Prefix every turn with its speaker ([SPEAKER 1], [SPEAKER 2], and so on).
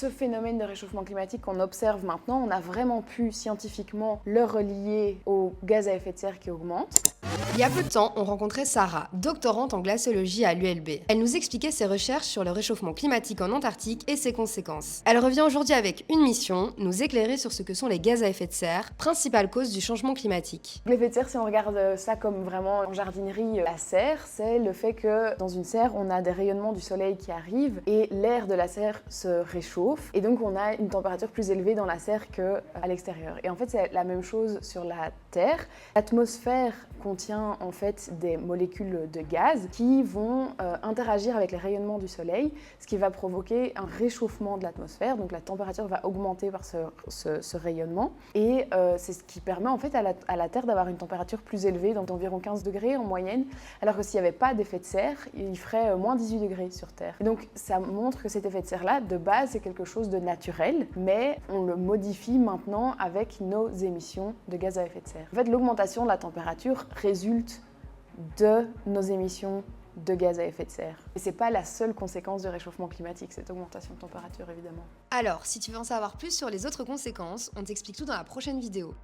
[SPEAKER 1] Ce phénomène de réchauffement climatique qu'on observe maintenant, on a vraiment pu scientifiquement le relier aux gaz à effet de serre qui augmentent.
[SPEAKER 2] Il y a peu de temps, on rencontrait Sarah, doctorante en glaciologie à l'ULB. Elle nous expliquait ses recherches sur le réchauffement climatique en Antarctique et ses conséquences. Elle revient aujourd'hui avec une mission, nous éclairer sur ce que sont les gaz à effet de serre, principale cause du changement climatique.
[SPEAKER 1] L'effet de serre, si on regarde ça comme vraiment en jardinerie, la serre, c'est le fait que dans une serre, on a des rayonnements du soleil qui arrivent et l'air de la serre se réchauffe et donc on a une température plus élevée dans la serre qu'à l'extérieur. Et en fait, c'est la même chose sur la Terre. L'atmosphère contient en fait des molécules de gaz qui vont interagir avec les rayonnements du soleil, ce qui va provoquer un réchauffement de l'atmosphère, donc la température va augmenter par ce rayonnement et c'est ce qui permet en fait à la Terre d'avoir une température plus élevée, donc d'environ 15 degrés en moyenne, alors que s'il n'y avait pas d'effet de serre, il ferait moins 18 degrés sur Terre. Et donc ça montre que cet effet de serre-là, de base, c'est quelque chose de naturel, mais on le modifie maintenant avec nos émissions de gaz à effet de serre. En fait, l'augmentation de la température résulte de nos émissions de gaz à effet de serre. Et c'est pas la seule conséquence du réchauffement climatique, cette augmentation de température, évidemment.
[SPEAKER 2] Alors, si tu veux en savoir plus sur les autres conséquences, on t'explique tout dans la prochaine vidéo.